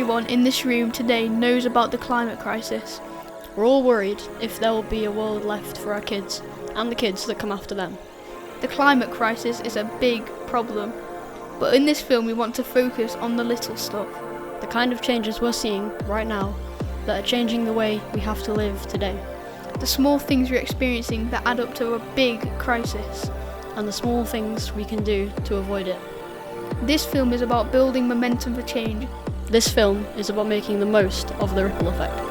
everyone in this room today knows about the climate crisis. We're all worried if there will be a world left for our kids and the kids that come after them. The climate crisis is a big problem, but in this film we want to focus on the little stuff. The kind of changes we're seeing right now that are changing the way we have to live today. The small things we're experiencing that add up to a big crisis. And the small things we can do to avoid it. This film is about building momentum for change. This film is about making the most of the ripple effect.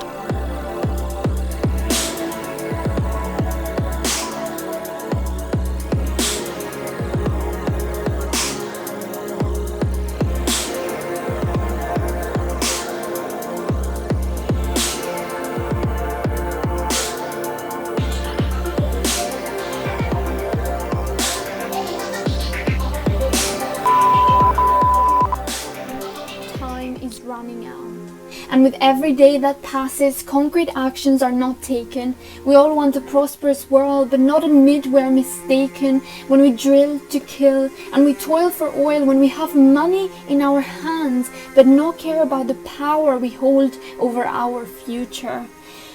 Running out. And with every day that passes, concrete actions are not taken. We all want a prosperous world, but not admit we're mistaken. When we drill to kill and we toil for oil, when we have money in our hands, but not care about the power we hold over our future.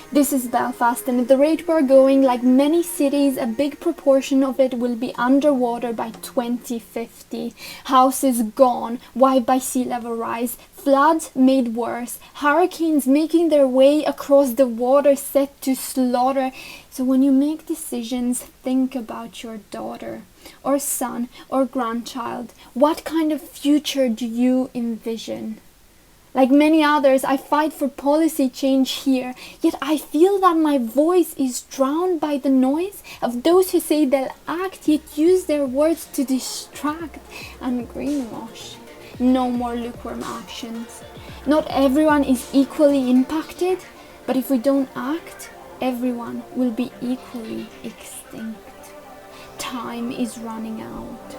This is Belfast, and at the rate we're going, like many cities, a big proportion of it will be underwater by 2050. Houses gone, wiped by sea level rise, floods made worse, hurricanes making their way across the water set to slaughter. So when you make decisions, think about your daughter, or son, or grandchild. What kind of future do you envision? Like many others, I fight for policy change here, yet I feel that my voice is drowned by the noise of those who say they'll act, yet use their words to distract and greenwash. No more lukewarm actions. Not everyone is equally impacted, but if we don't act, everyone will be equally extinct. Time is running out.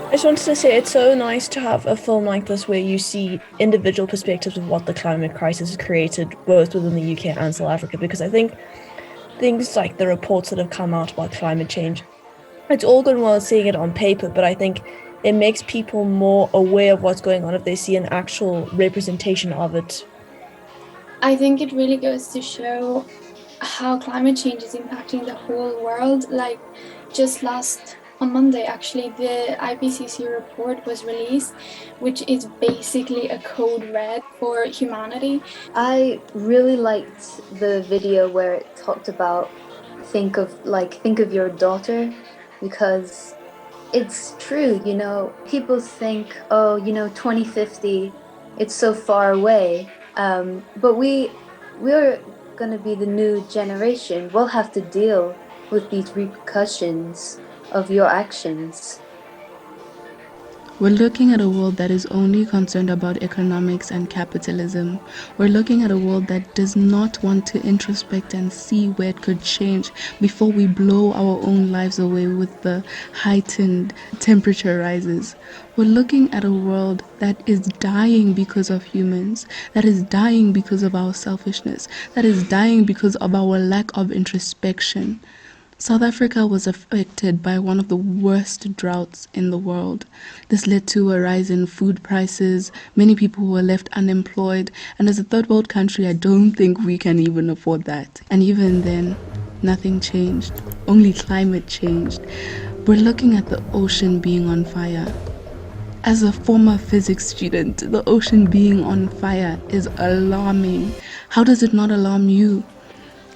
I just wanted to say it's so nice to have a film like this where you see individual perspectives of what the climate crisis has created both within the UK and South Africa, because I think things like the reports that have come out about climate change, it's all good and well seeing it on paper, but I think it makes people more aware of what's going on if they see an actual representation of it. I think it really goes to show how climate change is impacting the whole world. Like just on Monday, actually, the IPCC report was released, which is basically a code red for humanity. I really liked the video where it talked about think of your daughter, because it's true, people think, 2050, it's so far away, but we're going to be the new generation. We'll have to deal with these repercussions of your actions. We're looking at a world that is only concerned about economics and capitalism. We're looking at a world that does not want to introspect and see where it could change before we blow our own lives away with the heightened temperature rises. We're looking at a world that is dying because of humans, that is dying because of our selfishness, that is dying because of our lack of introspection. South Africa was affected by one of the worst droughts in the world. This led to a rise in food prices. Many people were left unemployed. And as a third world country, I don't think we can even afford that. And even then, nothing changed. Only climate changed. We're looking at the ocean being on fire. As a former physics student, the ocean being on fire is alarming. How does it not alarm you?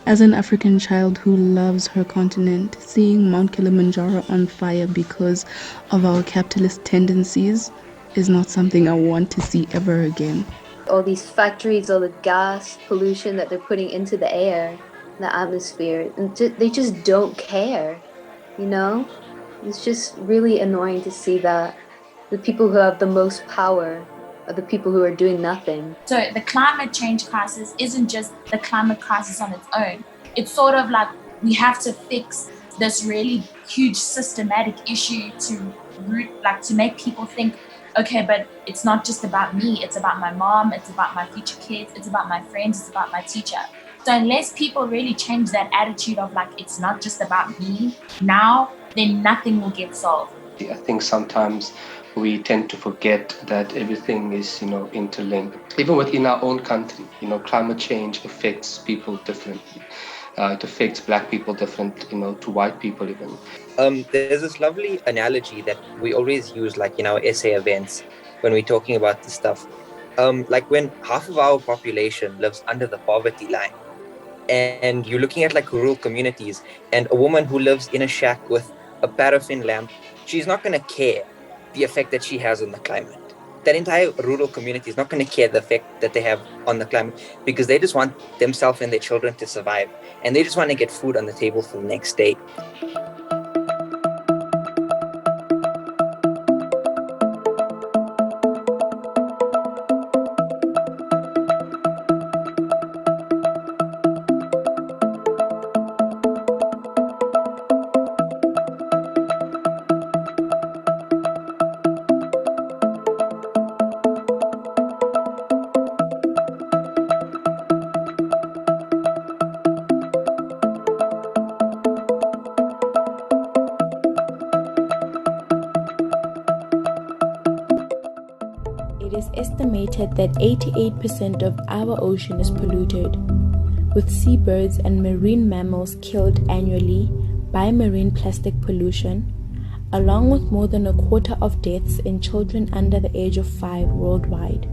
As an African child who loves her continent, seeing Mount Kilimanjaro on fire because of our capitalist tendencies is not something I want to see ever again. All these factories, all the gas pollution that they're putting into the air, the atmosphere, and they just don't care, It's just really annoying to see that the people who have the most power are the people who are doing nothing. So the climate change crisis isn't just the climate crisis on its own. It's sort of like we have to fix this really huge systematic issue to make people think, okay, but it's not just about me, it's about my mom, it's about my future kids, it's about my friends, it's about my teacher. So unless people really change that attitude of like, it's not just about me now, then nothing will get solved. I think sometimes we tend to forget that everything is, interlinked. Even within our own country, climate change affects people differently. It affects black people different, to white people even. There's this lovely analogy that we always use, like in our essay events when we're talking about this stuff. Like when half of our population lives under the poverty line, and you're looking at like rural communities, and a woman who lives in a shack with a paraffin lamp, she's not going to care the effect that she has on the climate. That entire rural community is not going to care the effect that they have on the climate, because they just want themselves and their children to survive, and they just want to get food on the table for the next day. It is estimated that 88% of our ocean is polluted, with seabirds and marine mammals killed annually by marine plastic pollution, along with more than a quarter of deaths in children under the age of 5 worldwide,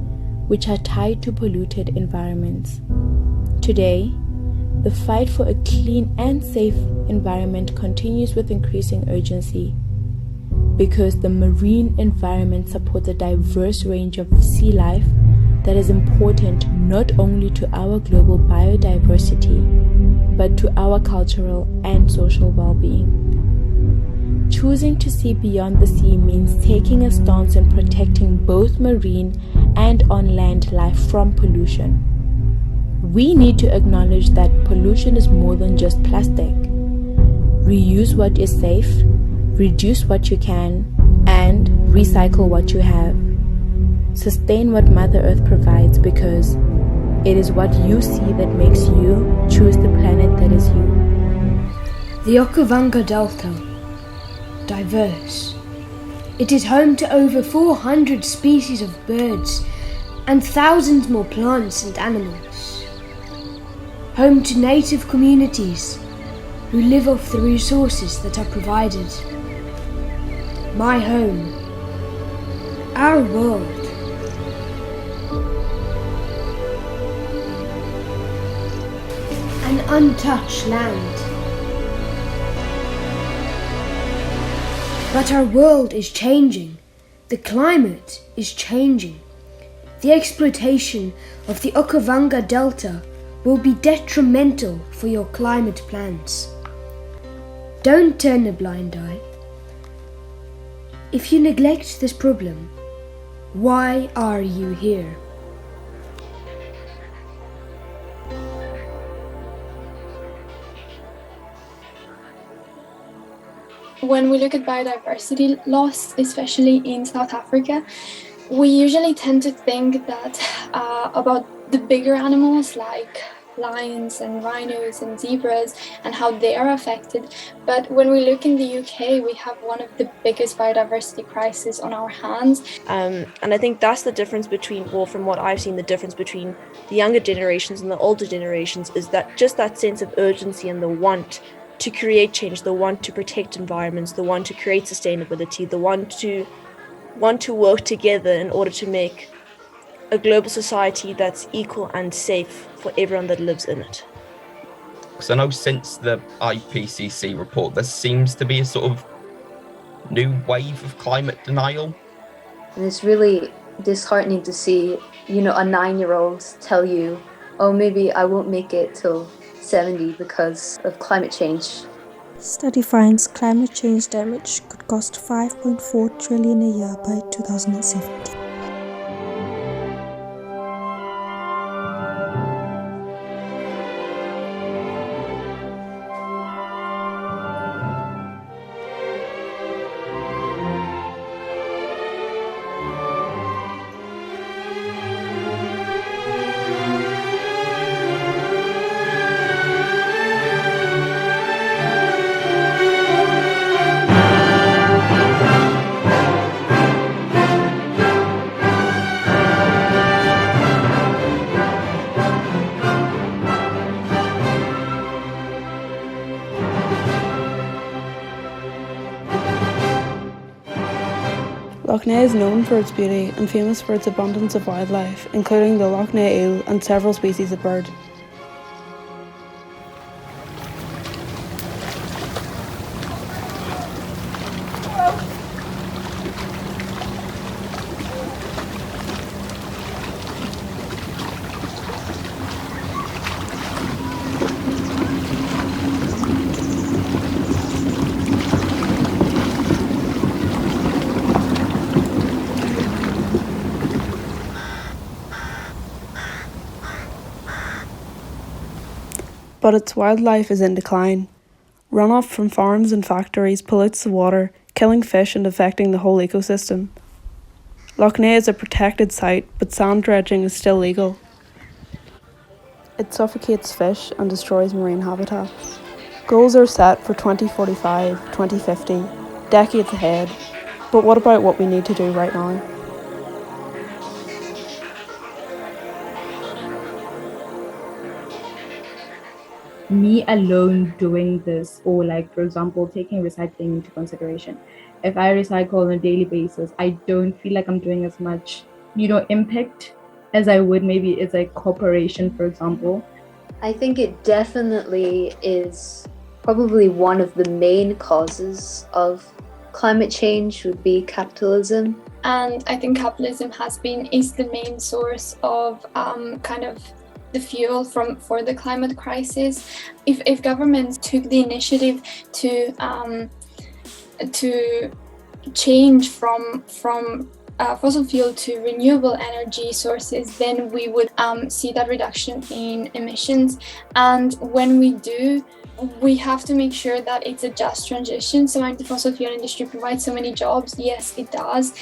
which are tied to polluted environments. Today, the fight for a clean and safe environment continues with increasing urgency, because the marine environment supports a diverse range of sea life that is important not only to our global biodiversity, but to our cultural and social well-being. Choosing to see beyond the sea means taking a stance on protecting both marine and on-land life from pollution. We need to acknowledge that pollution is more than just plastic. Reuse what is safe, reduce what you can, and recycle what you have. Sustain what Mother Earth provides, because it is what you see that makes you choose the planet that is you. The Okavango Delta. Diverse. It is home to over 400 species of birds and thousands more plants and animals. Home to native communities who live off the resources that are provided. My home, our world. An untouched land. But our world is changing. The climate is changing. The exploitation of the Okavango Delta will be detrimental for your climate plans. Don't turn a blind eye. If you neglect this problem, why are you here? When we look at biodiversity loss, especially in South Africa, we usually tend to think that about the bigger animals like lions and rhinos and zebras and how they are affected. But when we look in the UK, we have one of the biggest biodiversity crises on our hands. And I think that's the difference between, well, from what I've seen, the difference between the younger generations and the older generations is that just that sense of urgency and the want to create change, the want to protect environments, the want to create sustainability, the want to work together in order to make a global society that's equal and safe for everyone that lives in it. So I know since the IPCC report, there seems to be a sort of new wave of climate denial. And it's really disheartening to see, a 9-year-old tell you, oh, maybe I won't make it till 70 because of climate change. Study finds climate change damage could cost 5.4 trillion a year by 2070. Lough Neagh is known for its beauty and famous for its abundance of wildlife, including the Lough Neagh eel and several species of bird. But its wildlife is in decline. Runoff from farms and factories pollutes the water, killing fish and affecting the whole ecosystem. Lough Neagh is a protected site, but sand dredging is still legal. It suffocates fish and destroys marine habitats. Goals are set for 2045, 2050, decades ahead. But what about what we need to do right now? Me alone doing this, or like, for example, taking recycling into consideration, if I recycle on a daily basis, I don't feel like I'm doing as much impact as I would maybe as a corporation, for example. I think it definitely is probably one of the main causes of climate change would be capitalism. And I think capitalism is the main source of kind of the fuel for the climate crisis. If governments took the initiative to change from fossil fuel to renewable energy sources, then we would see that reduction in emissions. And when we do, we have to make sure that it's a just transition. So the fossil fuel industry provides so many jobs. Yes, it does.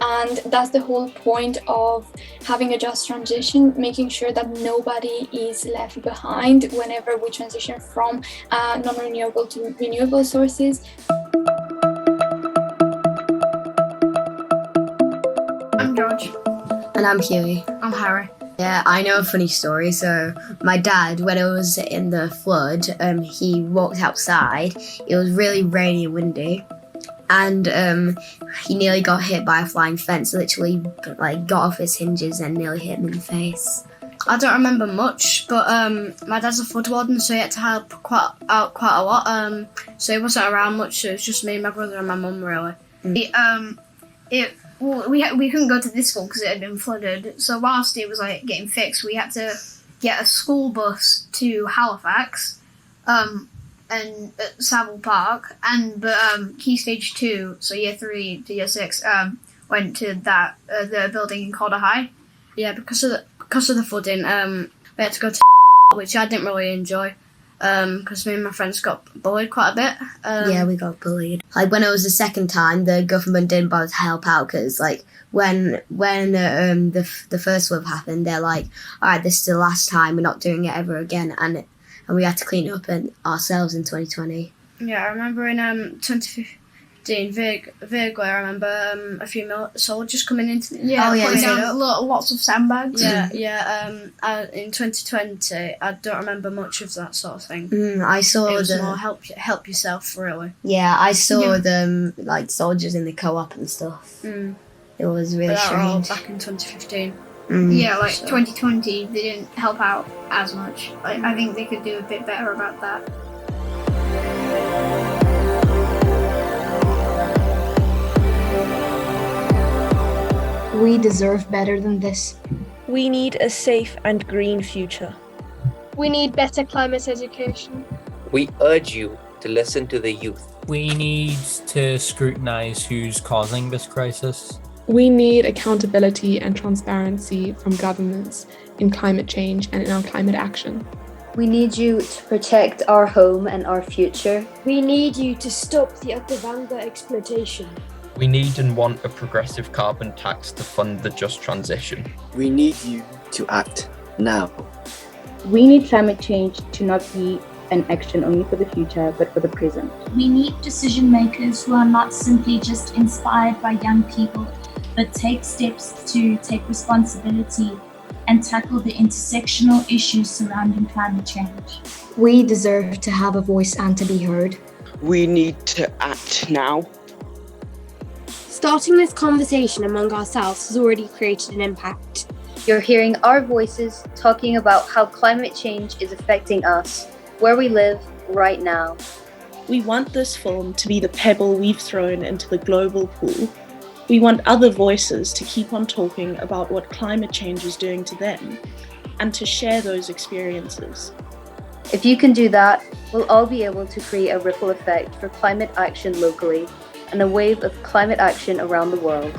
And that's the whole point of having a just transition, making sure that nobody is left behind whenever we transition from non-renewable to renewable sources. I'm George. And I'm Huey. I'm Harry. Yeah, I know a funny story. So my dad, when it was in the flood, he walked outside. It was really rainy and windy. And he nearly got hit by a flying fence, literally got off his hinges and nearly hit him in the face. I don't remember much, but my dad's a flood warden, so he had to help quite a lot. So he wasn't around much, so it was just me, my brother and my mum, really. We couldn't go to this school because it had been flooded, so whilst it was getting fixed, we had to get a school bus to Halifax, and at Savile Park, but Key Stage 2, so Year 3 to Year 6, went to the building in Calder High. Yeah, because of the flooding, we had to go to which I didn't really enjoy, because me and my friends got bullied quite a bit. Yeah, we got bullied. When it was the second time, the government didn't bother to help out, because when the first wave happened, they're like, alright, this is the last time, we're not doing it ever again, and we had to clean it up ourselves in 2020. Yeah, I remember in 2015, Virgo, I remember a few soldiers coming into putting down lots of sandbags. Yeah. In 2020, I don't remember much of that sort of thing. I saw it was more help yourself, really. Yeah, I saw them soldiers in the co-op and stuff. It was really strange. Back in 2015. Yeah, 2020, they didn't help out as much. I think they could do a bit better about that. We deserve better than this. We need a safe and green future. We need better climate education. We urge you to listen to the youth. We need to scrutinise who's causing this crisis. We need accountability and transparency from governments in climate change and in our climate action. We need you to protect our home and our future. We need you to stop the Okavango exploitation. We need and want a progressive carbon tax to fund the just transition. We need you to act now. We need climate change to not be an action only for the future, but for the present. We need decision makers who are not simply just inspired by young people, but take steps to take responsibility and tackle the intersectional issues surrounding climate change. We deserve to have a voice and to be heard. We need to act now. Starting this conversation among ourselves has already created an impact. You're hearing our voices talking about how climate change is affecting us, where we live right now. We want this film to be the pebble we've thrown into the global pool. We want other voices to keep on talking about what climate change is doing to them and to share those experiences. If you can do that, we'll all be able to create a ripple effect for climate action locally and a wave of climate action around the world.